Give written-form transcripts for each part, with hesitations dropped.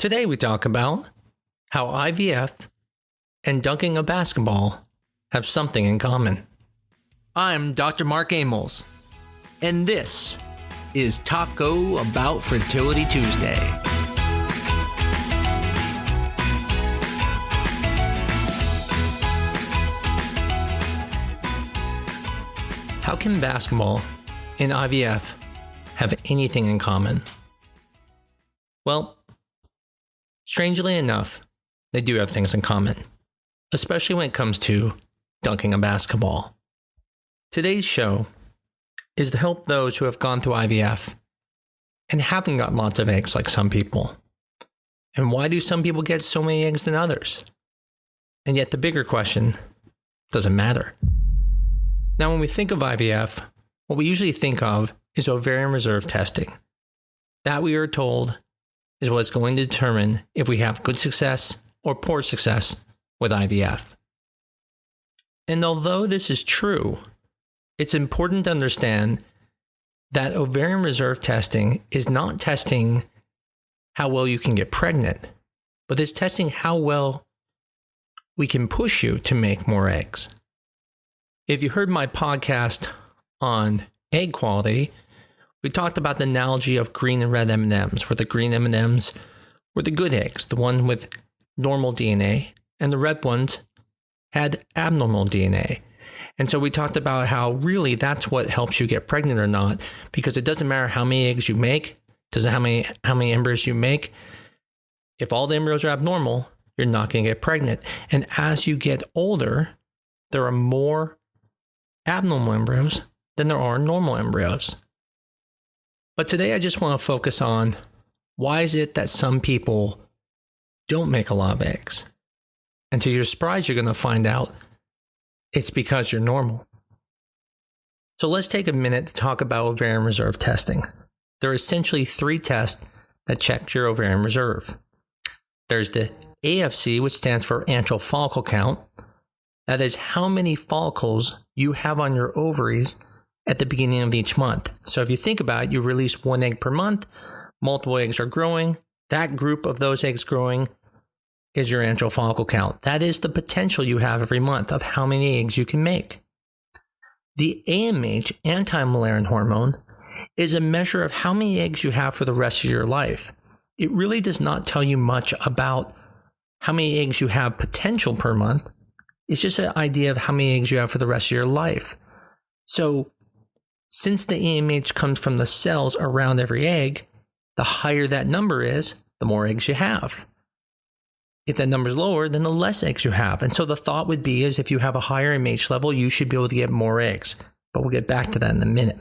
Today we talk about how IVF and dunking a basketball have something in common. I'm Dr. Mark Amols, and this is Taco Bout Fertility Tuesday. How can basketball and IVF have anything in common? Well, strangely enough, they do have things in common, especially when it comes to dunking a basketball. Today's show is to help those who have gone through IVF and haven't got lots of eggs like some people. And why do some people get so many eggs than others? And yet the bigger question, does it matter? Now, when we think of IVF, what we usually think of is ovarian reserve testing. That, we are told, is what's going to determine if we have good success or poor success with IVF. And although this is true, it's important to understand that ovarian reserve testing is not testing how well you can get pregnant, but it's testing how well we can push you to make more eggs. If you heard my podcast on egg quality, we talked about the analogy of green and red M&Ms, where the green M&Ms were the good eggs, the one with normal DNA, and the red ones had abnormal DNA. And so we talked about how really that's what helps you get pregnant or not, because it doesn't matter how many eggs you make, doesn't how many embryos you make. If all the embryos are abnormal, you're not going to get pregnant. And as you get older, there are more abnormal embryos than there are normal embryos. But today I just want to focus on why is it that some people don't make a lot of eggs? And to your surprise, you're going to find out it's because you're normal. So let's take a minute to talk about ovarian reserve testing. There are essentially three tests that check your ovarian reserve. There's the AFC, which stands for antral follicle count. That is how many follicles you have on your ovaries at the beginning of each month. So if you think about it, you release one egg per month, multiple eggs are growing. That group of those eggs growing is your antral follicle count. That is the potential you have every month of how many eggs you can make. The AMH, anti-Müllerian hormone, is a measure of how many eggs you have for the rest of your life. It really does not tell you much about how many eggs you have potential per month. It's just an idea of how many eggs you have for the rest of your life. So since the AMH comes from the cells around every egg, the higher that number is, the more eggs you have. If that number is lower, then the less eggs you have. And so the thought would be is if you have a higher AMH level, you should be able to get more eggs. But we'll get back to that in a minute.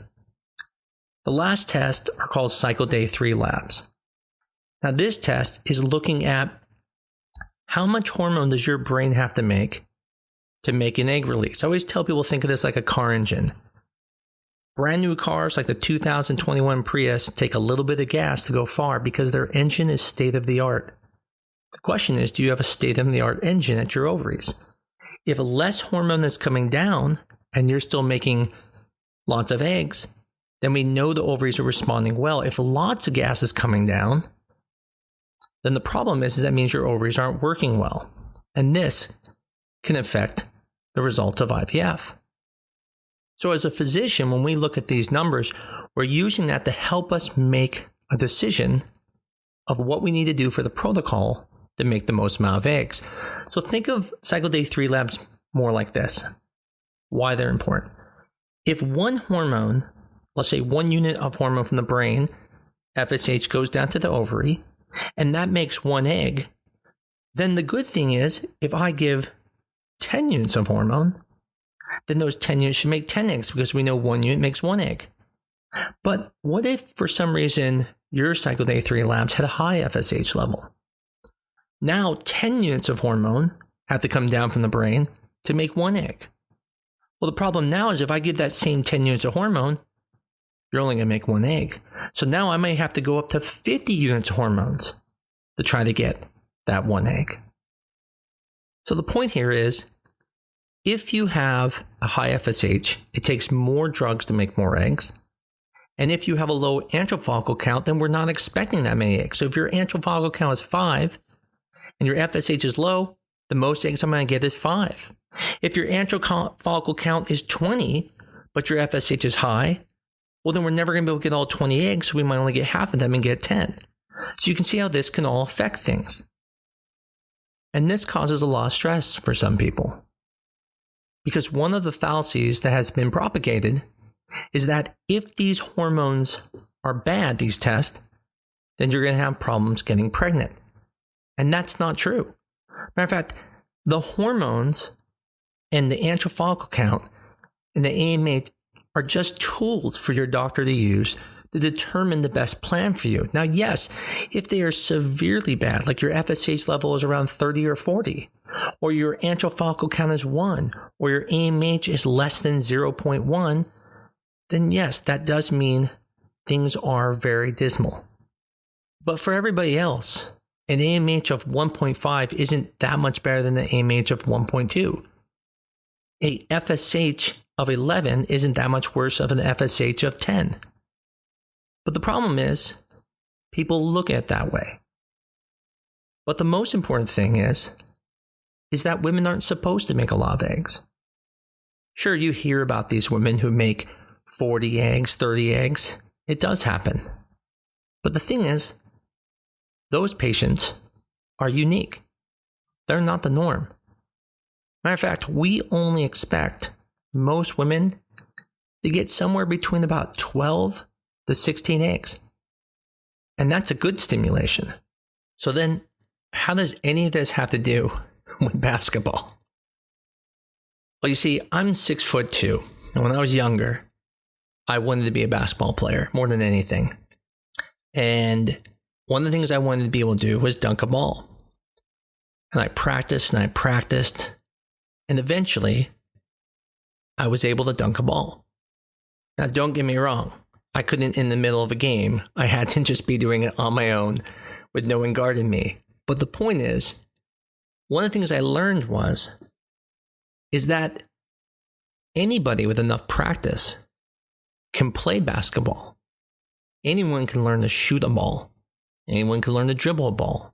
The last tests are called cycle day 3 labs. Now this test is looking at how much hormone does your brain have to make an egg release. I always tell people think of this like a car engine. Brand new cars like the 2021 Prius take a little bit of gas to go far because their engine is state of the art. The question is, do you have a state of the art engine at your ovaries? If less hormone is coming down and you're still making lots of eggs, then we know the ovaries are responding well. If lots of gas is coming down, then the problem is that means your ovaries aren't working well. And this can affect the result of IVF. So as a physician, when we look at these numbers, we're using that to help us make a decision of what we need to do for the protocol to make the most amount of eggs. So think of cycle day 3 labs more like this. Why they're important. If one hormone, let's say 1 unit of hormone from the brain, FSH, goes down to the ovary, and that makes 1 egg, then the good thing is if I give 10 units of hormone, then those 10 units should make 10 eggs because we know 1 unit makes 1 egg. But what if for some reason your cycle day 3 labs had a high FSH level? Now 10 units of hormone have to come down from the brain to make 1 egg. Well, the problem now is if I give that same 10 units of hormone, you're only going to make 1 egg. So now I may have to go up to 50 units of hormones to try to get that 1 egg. So the point here is, if you have a high FSH, it takes more drugs to make more eggs. And if you have a low antral follicle count, then we're not expecting that many eggs. So if your antral follicle count is 5 and your FSH is low, the most eggs I'm going to get is 5. If your antral follicle count is 20, but your FSH is high, well, then we're never going to be able to get all 20 eggs, so we might only get half of them and get 10. So you can see how this can all affect things. And this causes a lot of stress for some people. Because one of the fallacies that has been propagated is that if these hormones are bad, these tests, then you're going to have problems getting pregnant. And that's not true. Matter of fact, the hormones and the antral follicle count and the AMH are just tools for your doctor to use to determine the best plan for you. Now, yes, if they are severely bad, like your FSH level is around 30 or 40, or your antral follicle count is 1, or your AMH is less than 0.1, then yes, that does mean things are very dismal. But for everybody else, an AMH of 1.5 isn't that much better than an AMH of 1.2. A FSH of 11 isn't that much worse of an FSH of 10. But the problem is, people look at it that way. But the most important thing is that women aren't supposed to make a lot of eggs. Sure, you hear about these women who make 40 eggs, 30 eggs. It does happen. But the thing is, those patients are unique. They're not the norm. Matter of fact, we only expect most women to get somewhere between about 12 to 16 eggs. And that's a good stimulation. So then, how does any of this have to do with basketball? Well, you see, I'm 6'2", and when I was younger, I wanted to be a basketball player more than anything. And one of the things I wanted to be able to do was dunk a ball. And I practiced, and eventually, I was able to dunk a ball. Now, don't get me wrong. I couldn't in the middle of a game. I had to just be doing it on my own with no one guarding me. But the point is, one of the things I learned is that anybody with enough practice can play basketball. Anyone can learn to shoot a ball. Anyone can learn to dribble a ball.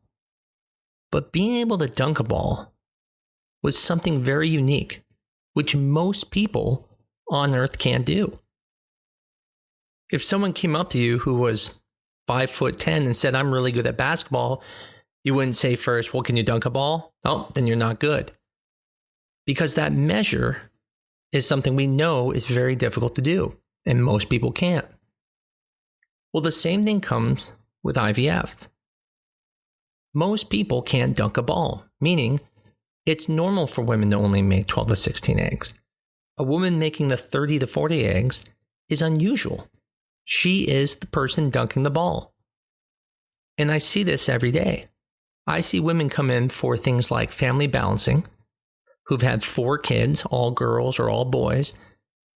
But being able to dunk a ball was something very unique, which most people on earth can't do. If someone came up to you who was 5'10" and said, I'm really good at basketball, you wouldn't say first, well, can you dunk a ball? Oh, then you're not good. Because that measure is something we know is very difficult to do, and most people can't. Well, the same thing comes with IVF. Most people can't dunk a ball, meaning it's normal for women to only make 12 to 16 eggs. A woman making the 30 to 40 eggs is unusual. She is the person dunking the ball. And I see this every day. I see women come in for things like family balancing, who've had 4 kids, all girls or all boys,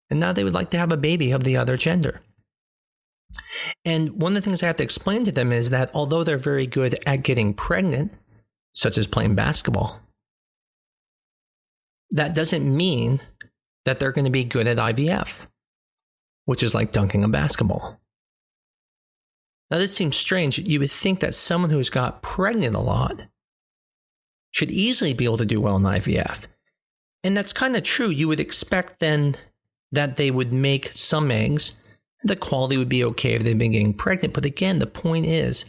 and now they would like to have a baby of the other gender. And one of the things I have to explain to them is that although they're very good at getting pregnant, such as playing basketball, that doesn't mean that they're going to be good at IVF, which is like dunking a basketball. Now, this seems strange. You would think that someone who's got pregnant a lot should easily be able to do well in IVF. And that's kind of true. You would expect then that they would make some eggs. The quality would be okay if they've been getting pregnant. But again, the point is,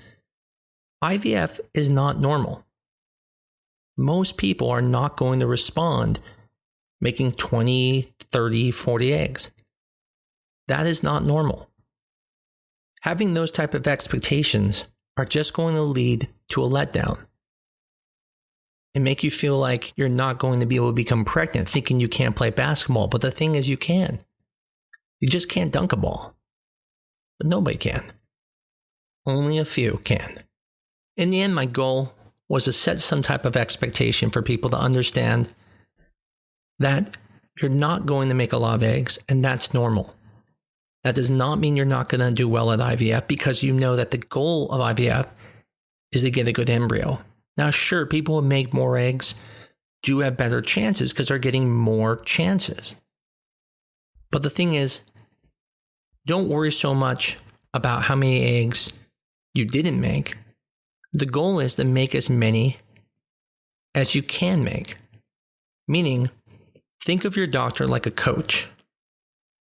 IVF is not normal. Most people are not going to respond making 20, 30, 40 eggs. That is not normal. Having those type of expectations are just going to lead to a letdown and make you feel like you're not going to be able to become pregnant, thinking you can't play basketball. But the thing is, you can. You just can't dunk a ball. But nobody can. Only a few can. In the end, my goal was to set some type of expectation for people to understand that you're not going to make a lot of eggs, and that's normal. That does not mean you're not going to do well at IVF, because you know that the goal of IVF is to get a good embryo. Now, sure, people who make more eggs do have better chances because they're getting more chances. But the thing is, Don't worry so much about how many eggs you didn't make. The goal is to make as many as you can make. Meaning, think of your doctor like a coach.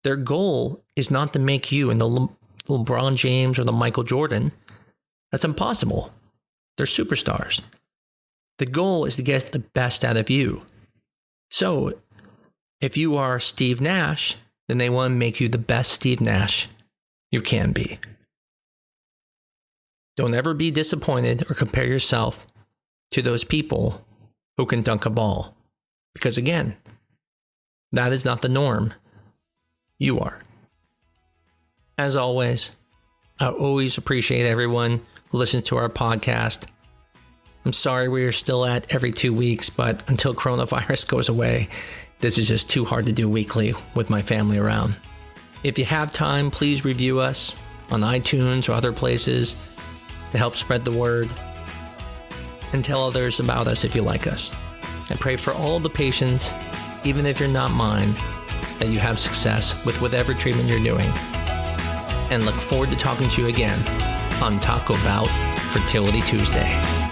Their goal is not to make you into LeBron James or the Michael Jordan. That's impossible. They're superstars. The goal is to get the best out of you. So, if you are Steve Nash, then they want to make you the best Steve Nash you can be. Don't ever be disappointed or compare yourself to those people who can dunk a ball. Because again, that is not the norm. You are. As always, I always appreciate everyone who listens to our podcast. I'm sorry we are still at every 2 weeks, but until coronavirus goes away, this is just too hard to do weekly with my family around. If you have time, please review us on iTunes or other places to help spread the word, and tell others about us if you like us. I pray for all the patients, even if you're not mine, that you have success with whatever treatment you're doing. And look forward to talking to you again on Taco Bout Fertility Tuesday.